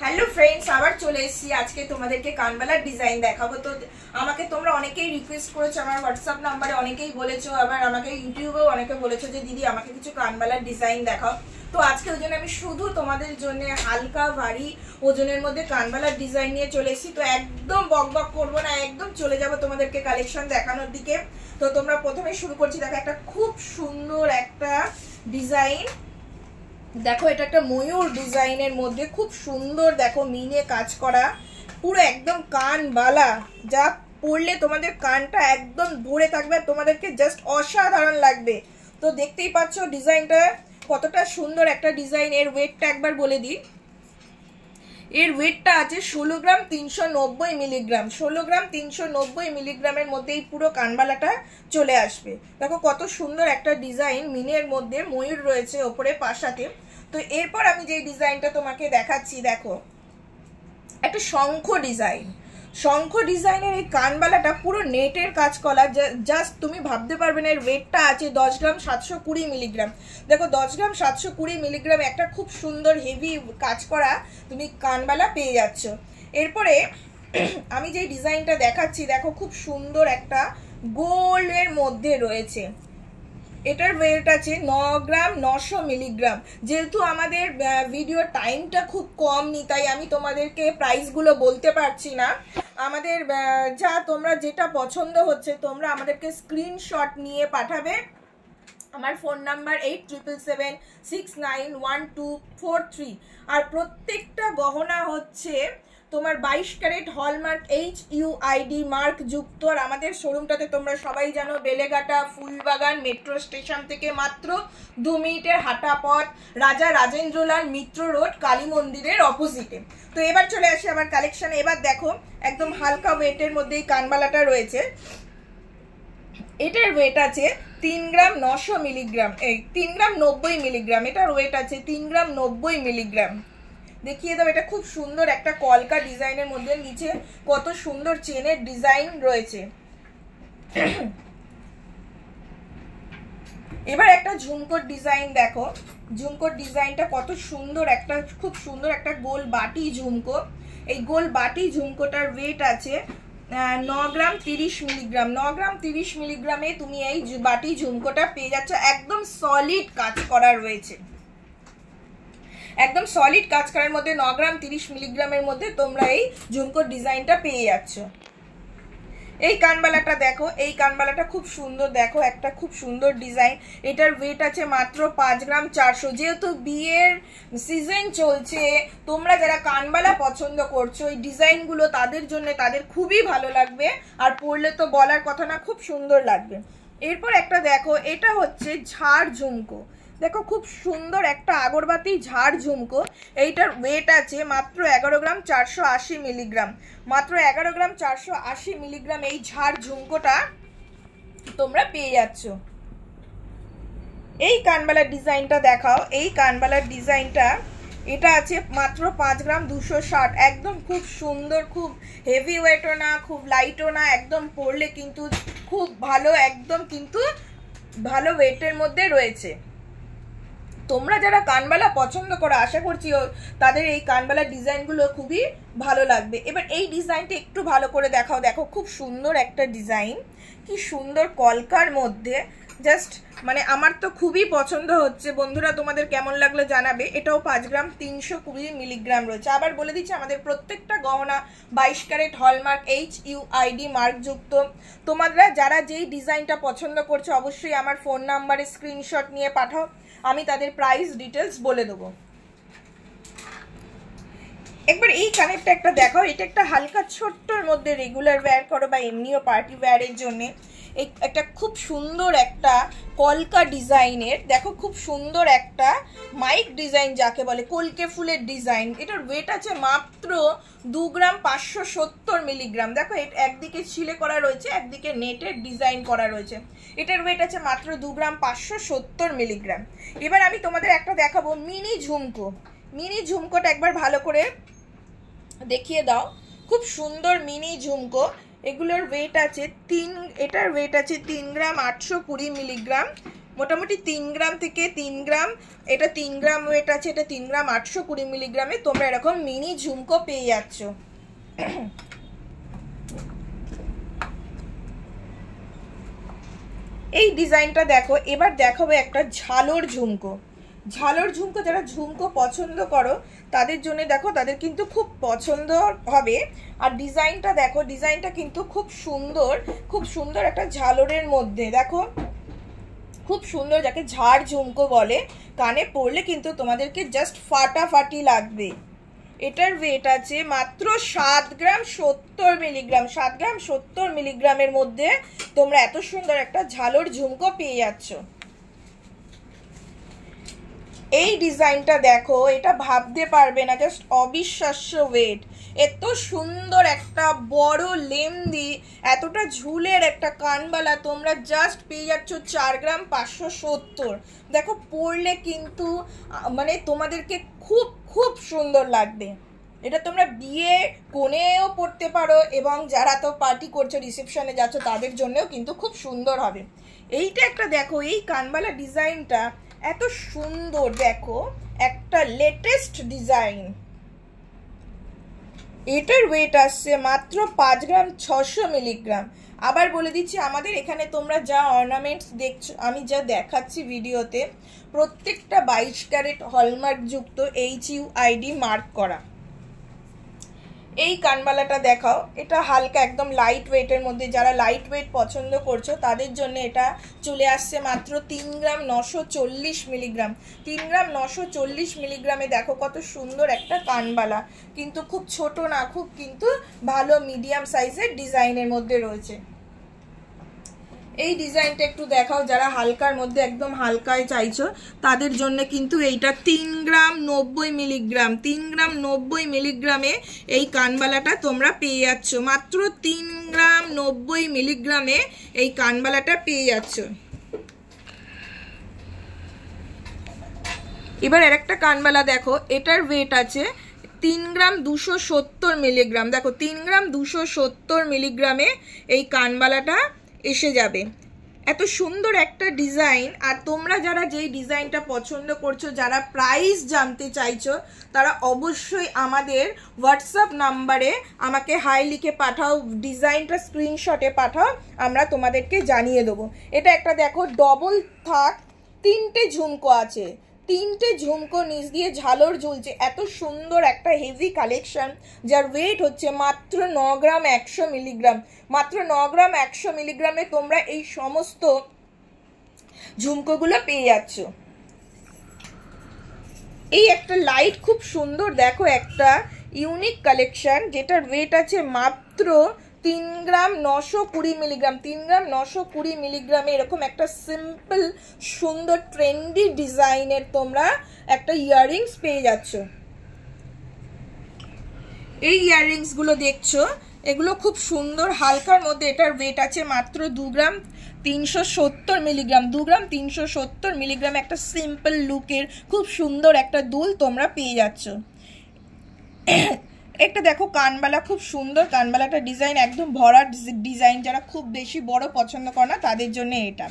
Hello friends, আবার চলে এসেছি। আজকে তোমাদেরকে কানবালার ডিজাইন দেখাবো। তো আমাকে তোমরা অনেকেই রিকোয়েস্ট করেছো, আমার হোয়াটসঅ্যাপ নাম্বারে অনেকেই বলেছো, আবার আমাকে ইউটিউবেও অনেকে বলেছো যে দিদি আমাকে কিছু কানবালার ডিজাইন দেখাও। তো আজকে ওই জন্য আমি শুধু তোমাদের জন্য হালকা ভারী ওজনের মধ্যে কানবালার ডিজাইন নিয়ে চলে এসেছি। তো একদম বক বক করবো না, একদম চলে যাবো তোমাদেরকে কালেকশন দেখানোর দিকে। তো তোমরা প্রথমে শুরু করছি। দেখো একটা খুব সুন্দর একটা ডিজাইন, দেখো এটা একটা ময়ূর ডিজাইনের মধ্যে খুব সুন্দর, দেখো মিনে কাজ করা, পুরো একদম কানবালা, যা পরলে তোমাদের কানটা একদম ভরে থাকবে, তোমাদেরকে জাস্ট অসাধারণ লাগবে। তো দেখতেই পাচ্ছ ডিজাইনটা কতটা সুন্দর একটা ডিজাইন। এর ওয়েটটা একবার বলে দিই, এর ওয়েটটা আছে 16 গ্রাম 390 মিলিগ্রাম। 16 গ্রাম 390 মিলিগ্রামের মধ্যে এই পুরো কানবালাটা চলে আসবে। দেখো কত সুন্দর একটা ডিজাইন, মিনের মধ্যে ময়ূর রয়েছে ওপরে পাশাতে। তো এরপর আমি যে ডিজাইনটা তোমাকে দেখাচ্ছি, দেখো একটা শঙ্খ ডিজাইন। শঙ্খ ডিজাইনের এই কানবালাটা পুরো নেটের কাজ করা, জাস্ট তুমি ভাবতে পারবে না। এর ওয়েটটা আছে 10 গ্রাম 720 মিলিগ্রাম। দেখো 10 গ্রাম 720 মিলিগ্রাম একটা খুব সুন্দর হেভি কাজ করা তুমি কানবালা পেয়ে যাচ্ছ। এরপরে আমি যে ডিজাইনটা দেখাচ্ছি, দেখো খুব সুন্দর একটা গোল্ডের মধ্যে রয়েছে। এটার ওয়েট আছে 9 গ্রাম 900 মিলিগ্রাম। যেহেতু আমাদের ভিডিও টাইমটা খুব কম নি, তাই আমি তোমাদেরকে প্রাইসগুলো বলতে পারছি না। আমাদের যা তোমরা যেটা পছন্দ হচ্ছে তোমরা আমাদেরকে স্ক্রিনশট নিয়ে পাঠাবে। আমার ফোন নাম্বার 8777691243। আর প্রত্যেকটা গহনা হচ্ছে তোমার 22 ক্যারেট হলমার্ক HUID মার্ক যুক্ত। আর আমাদের শোরুমটাতে তোমরা সবাই জানো বেলেঘাটা ফুলবাগান মেট্রো স্টেশন থেকে মাত্র 2 মিনিটের হাঁটা পথ, রাজা রাজেন্দ্রলাল মিত্র রোড, কালী মন্দিরের অপোজিটে। তো এবার চলে আসি আমার কালেকশনে। এবার দেখো একদম হালকা ওয়েটের মধ্যে এই কানবালাটা রয়েছে। এটার ওয়েট আছে 3 গ্রাম 900 মিলিগ্রাম, 3 গ্রাম 90 মিলিগ্রাম। এটার ওয়েট আছে 3 গ্রাম 90 মিলিগ্রাম। দেখিয়ে দাও, এটা খুব সুন্দর একটা কলকা ডিজাইনের মধ্যে, নিচে কত সুন্দর চেনের ডিজাইন রয়েছে। এবার একটা ঝুমকোর ডিজাইন দেখো, ঝুমকোর ডিজাইনটা কত সুন্দর, একটা খুব সুন্দর একটা গোল বাটি ঝুমকো। এই গোল বাটি ঝুমকোটার ওয়েট আছে 9 গ্রাম 30 মিলিগ্রাম। 9 গ্রাম 30 মিলিগ্রামে তুমি এই বাটি ঝুমকোটা পেয়ে যাচ্ছ। একদম সলিড কাজ করা রয়েছে, একদম সলিড কাজ করার মধ্যে 9 গ্রাম 30 মিলিগ্রামের মধ্যে তোমরা এই ঝুমকোর ডিজাইনটা পেয়ে যাচ্ছ। এই কানবালাটা দেখো, এই কানবালাটা খুব সুন্দর, দেখো একটা খুব সুন্দর ডিজাইন। এটার ওয়েট আছে মাত্র 5 গ্রাম 400। যেহেতু বিয়ের সিজন চলছে, তোমরা যারা কানবালা পছন্দ করছো এই ডিজাইনগুলো তাদের জন্য, তাদের খুবই ভালো লাগবে। আর পরলে তো বলার কথা না, খুব সুন্দর লাগবে। এরপর একটা দেখো, এটা হচ্ছে ঝাড় ঝুমকো। দেখো খুব সুন্দর একটা আগরবাতি ঝাড় ঝুমকো। এইটার ওয়েট আছে মাত্র 11 গ্রাম 480 মিলিগ্রাম। মাত্র 11 গ্রাম 480 মিলিগ্রাম এই ঝাড় ঝুমকোটা তোমরা পেয়ে যাচ্ছ। এই কানবালার ডিজাইনটা দেখাও। এই কানবালার ডিজাইনটা এটা আছে মাত্র 5 গ্রাম 260। একদম খুব সুন্দর, খুব হেভি ওয়েটও না, খুব লাইটও না, একদম পরলে কিন্তু খুব ভালো, একদম কিন্তু ভালো ওয়েটের মধ্যে রয়েছে। তোমরা যারা কানবালা পছন্দ করো আশা করছি তাদের এই কানবালার ডিজাইনগুলো খুবই ভালো লাগবে। এবার এই ডিজাইনটা একটু ভালো করে দেখাও। দেখো খুব সুন্দর একটা ডিজাইন, কি সুন্দর কলকার মধ্যে, জাস্ট মানে আমার তো খুবই পছন্দ হচ্ছে। বন্ধুরা তোমাদের কেমন লাগলো জানাবে। এটাও 5 গ্রাম 320 মিলিগ্রাম রয়েছে। আবার বলে দিচ্ছি আমাদের প্রত্যেকটা গহনা 22 ক্যারেট হলমার্ক HUID মার্ক যুক্ত। তোমরা যারা যেই ডিজাইনটা পছন্দ করছো অবশ্যই আমার ফোন নাম্বারে স্ক্রিনশট নিয়ে পাঠাও, আমি তাদের প্রাইস ডিটেলস বলে দেবো। একবার এই কানেরটা একটা দেখাও। এটা একটা হালকা ছোট্টর মধ্যে রেগুলার ওয়্যার করো বা এমনিও পার্টি ওয়্যারের জন্য। এই একটা খুব সুন্দর একটা কলকা ডিজাইনের, দেখো খুব সুন্দর একটা মাইক ডিজাইন যাকে বলে, কলকে ফুলের ডিজাইন। এটার ওয়েট আছে মাত্র 2 গ্রাম 570 মিলিগ্রাম। দেখো একদিকে ছিলে করা রয়েছে, একদিকে নেটের ডিজাইন করা রয়েছে। এটার ওয়েট আছে মাত্র 2 গ্রাম 570 মিলিগ্রাম। এবার আমি তোমাদের একটা দেখাবো মিনি ঝুমকো। মিনি ঝুমকোটা একবার ভালো করে দেখিয়ে দাও। খুব সুন্দর মিনি ঝুমকো। এগুলোর ওয়েট আছে এটার ওয়েট আছে 3 গ্রাম 820 মিলিগ্রাম। মোটামুটি 3 গ্রাম থেকে 3 গ্রাম, এটা 3 গ্রাম ওয়েট আছে, এটা 3 গ্রাম 820 মিলিগ্রামে তোমরা এরকম মিনি ঝুমকো পেয়ে যাচ্ছ। এই ডিজাইনটা দেখো। এবার দেখাবো একটা ঝালর ঝুমকো। ঝালর ঝুমকো যারা ঝুমকো পছন্দ করো তাদের জন্য দেখো, তাদের কিন্তু খুব পছন্দ হবে। আর ডিজাইনটা দেখো, ডিজাইনটা কিন্তু খুব সুন্দর, খুব সুন্দর একটা ঝালরের মধ্যে দেখো, খুব সুন্দর, যাকে ঝাড় ঝুমকো বলে। কানে পরলে কিন্তু তোমাদেরকে জাস্ট ফাটাফাটি লাগবে। এটার ওয়েট আছে মাত্র 7 গ্রাম 70 মিলিগ্রাম। 7 গ্রাম 70 মিলিগ্রামের মধ্যে তোমরা এত সুন্দর একটা ঝালর ঝুমকো পেয়ে যাচ্ছ। এই ডিজাইনটা দেখো, এটা ভাবতে পারবে না, জাস্ট অবিশ্বাস্য ওয়েট। এত সুন্দর একটা বড় লেন্দি, এতটা ঝুলের একটা কানবালা তোমরা জাস্ট পেয়ে যাচ্ছ 4 গ্রাম 570। দেখো পরলে কিন্তু মানে তোমাদেরকে খুব খুব সুন্দর লাগবে। এটা তোমরা বিয়ে কোণেও পরতে পারো, এবং যারা তো পার্টি করছো, রিসেপশনে যাচ্ছ, তাদের জন্যও কিন্তু খুব সুন্দর হবে। এইটা একটা দেখো, এই কানবালা ডিজাইনটা এত সুন্দর, দেখো একটা লেটেস্ট ডিজাইন। এটার ওয়েট আসছে মাত্র 5 গ্রাম 600 মিলিগ্রাম। আবার বলে দিচ্ছি, আমাদের এখানে তোমরা যা অর্নামেন্টস দেখছো, আমি যা দেখাচ্ছি ভিডিওতে, প্রত্যেকটা 22 ক্যারেট হলমার্ক যুক্ত, HUID মার্ক করা। এই কানবালাটা দেখাও, এটা হালকা একদম লাইট ওয়েটের মধ্যে। যারা লাইট ওয়েট পছন্দ করছো তাদের জন্য এটা চলে আসছে মাত্র 3 গ্রাম 940 মিলিগ্রাম। 3 গ্রাম 940 মিলিগ্রামে দেখো কত সুন্দর একটা কানবালা, কিন্তু খুব ছোট না, খুব কিন্তু ভালো মিডিয়াম সাইজের ডিজাইনের মধ্যে রয়েছে। এই ডিজাইনটা একটু দেখাও, যারা হালকার মধ্যে একদম হালকায় চাইছো তাদের জন্য কিন্তু এইটা 3 গ্রাম 90 মিলিগ্রাম। 3 গ্রাম 90 মিলিগ্রামে এই কানবালাটা তোমরা পেয়ে যাচ্ছ। মাত্র 3 গ্রাম 90 মিলিগ্রামে এই কানবালাটা পেয়ে যাচ্ছ। এবার আরেকটা কানবালা দেখো, এটার ওয়েট আছে 3 গ্রাম 270 মিলিগ্রাম। দেখো 3 গ্রাম 270 মিলিগ্রামে এই কানবালাটা এসে যাবে। এত সুন্দর একটা ডিজাইন। আর তোমরা যারা যেই ডিজাইনটা পছন্দ করছো, যারা প্রাইস জানতে চাইছো, তারা অবশ্যই আমাদের হোয়াটসঅ্যাপ নাম্বারে আমাকে হাই লিখে পাঠাও, ডিজাইনটা স্ক্রিনশটে পাঠাও, আমরা তোমাদেরকে জানিয়ে দেবো। এটা একটা দেখো ডবল থাক, 3টে ঝুমকো আছে, 3টে ঝুমকো নিচ দিয়ে ঝালর ঝুলছে। এত সুন্দর একটা হেভি কালেকশন, যার ওয়েট হচ্ছে মাত্র 9 গ্রাম 100 মিলিগ্রাম। মাত্র 9 গ্রাম 100 মিলিগ্রামে তোমরা এই সমস্ত ঝুমকোগুলো পেয়ে যাচ্ছ। এই একটা লাইট খুব সুন্দর দেখো, একটা ইউনিক কালেকশন, যেটার ওয়েট আছে মাত্র 3 গ্রাম 920 মিলিগ্রাম। 3 গ্রাম 920 মিলিগ্রামে এরকম একটা সিম্পল সুন্দর ট্রেন্ডি ডিজাইনের তোমরা একটা ইয়াররিংস পেয়ে যাচ্ছ। এই ইয়াররিংসগুলো দেখছো, এগুলো খুব সুন্দর হালকার মধ্যে। এটার ওয়েট আছে মাত্র 2 গ্রাম 370 মিলিগ্রাম। 2 গ্রাম 370 মিলিগ্রাম একটা সিম্পল লুকের খুব সুন্দর একটা দুল তোমরা পেয়ে যাচ্ছ। একটা দেখো কানবালা, খুব সুন্দর কানবালাটা ডিজাইন, একদম ভরা ডিজাইন। যারা খুব বেশি বড় পছন্দ করে না তাদের জন্য এটা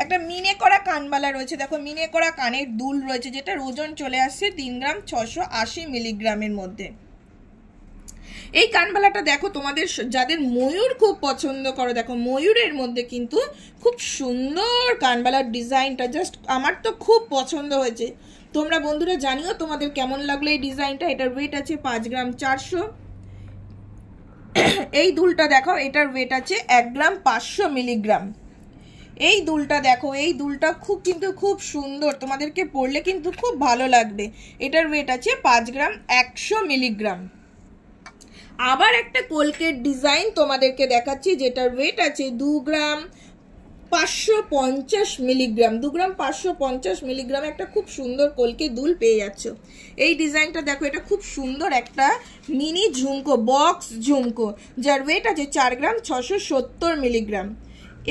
একটা মিনে করা কানবালা রয়েছে। দেখো মিনে করা কানের দুল রয়েছে, যেটার ওজন চলে আসছে 3 গ্রাম 680 মিলিগ্রামের মধ্যে। এই কানবালাটা দেখো, তোমাদের যাদের ময়ূর খুব পছন্দ করো, দেখো ময়ূরের মধ্যে কিন্তু খুব সুন্দর কানবালার ডিজাইনটা, জাস্ট আমার তো খুব পছন্দ হয়েছে। তোমরা বন্ধুরা জানিও তোমাদের কেমন লাগলো এই ডিজাইনটা। এটার ওয়েট আছে 5 গ্রাম 400। এই দুলটা দেখো, এটার ওয়েট আছে 1 গ্রাম 500 মিলিগ্রাম। এই দুলটা দেখো, এই দুলটা খুব সুন্দর, তোমাদেরকে পরলে কিন্তু খুব ভালো লাগবে। এটার ওয়েট আছে 5 গ্রাম 100 মিলিগ্রাম। আবার একটা কলকের ডিজাইন তোমাদেরকে দেখাচ্ছি, যেটার ওয়েট আছে 2 গ্রাম 550 মিলিগ্রাম। 2 গ্রাম 550 মিলিগ্রাম একটা খুব সুন্দর কলকে দুল পেয়ে যাচ্ছ। এই ডিজাইনটা দেখো, এটা খুব সুন্দর একটা মিনি ঝুমকো, বক্স ঝুমকো, যার ওয়েট আছে 4 গ্রাম 670 মিলিগ্রাম।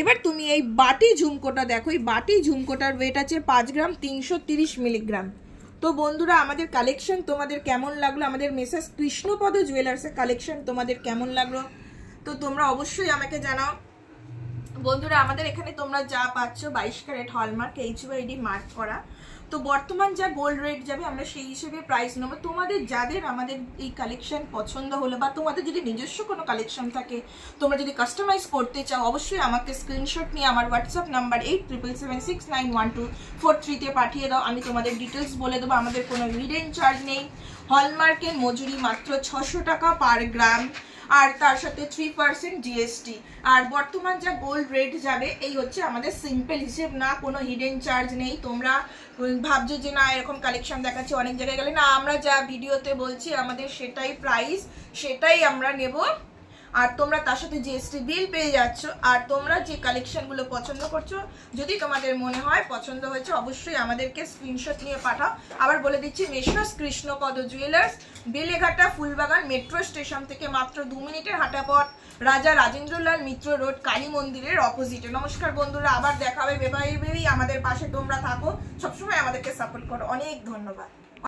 এবার তুমি এই বাটি ঝুমকোটা দেখো, এই বাটি ঝুমকোটার ওয়েট আছে 5 গ্রাম 330 মিলিগ্রাম। তো বন্ধুরা আমাদের কালেকশন তোমাদের কেমন লাগলো, আমাদের মেসেজ কৃষ্ণপদ জুয়েলার্সের কালেকশন তোমাদের কেমন লাগলো, তো তোমরা অবশ্যই আমাকে জানাও। বন্ধুরা আমাদের এখানে তোমরা যা পাচ্ছ 22 ক্যারেট হলমার্ক HUID মার্ক করা। তো বর্তমান যা গোল্ড রেট যাবে আমরা সেই হিসেবে প্রাইস নেবো। তোমাদের যাদের আমাদের এই কালেকশন পছন্দ হলো বা তোমাদের যদি নিজস্ব কোনো কালেকশন থাকে, তোমরা যদি কাস্টমাইজ করতে চাও, অবশ্যই আমাকে স্ক্রিনশট নিয়ে আমার হোয়াটসঅ্যাপ নাম্বার 8777691243 তে পাঠিয়ে দাও। আমি তোমাদের ডিটেলস বলে দেবো। আমাদের কোনো হিডেন চার্জ নেই। হলমার্কের মজুরি মাত্র 600 টাকা পার গ্রাম, আর তার সাথে 3% GST। আর বর্তমান যা গোল্ড রেট যাবে এই হচ্ছে আমাদের সিম্পল হিসেব, না কোনো হিডেন চার্জ নেই। তোমরা ভাবছো যে না এরকম কালেকশন দেখাচ্ছি অনেক জায়গায় গেলে, না আমরা যা ভিডিওতে বলছি আমাদের সেটাই প্রাইস, সেটাই আমরা নেব। আর তোমরা তার সাথে GST বিল পেয়ে যাচ্ছ। আর তোমরা যে কালেকশনগুলো পছন্দ করছো, যদি তোমাদের মনে হয় পছন্দ হয়েছে, অবশ্যই আমাদেরকে স্ক্রিনশট নিয়ে পাঠাও। আবার বলে দিচ্ছি, মেশরাস কৃষ্ণপদ জুয়েলার্স, বেলেঘাটা ফুলবাগান মেট্রো স্টেশন থেকে মাত্র 2 মিনিটের হাঁটা পথ, রাজা রাজেন্দ্রলাল মিত্র রোড, কালী মন্দিরের অপোজিটে। নমস্কার বন্ধুরা, আবার দেখা হবে। বেবাই আমাদের পাশে তোমরা থাকো, সবসময় আমাদেরকে সাপোর্ট করো। অনেক ধন্যবাদ।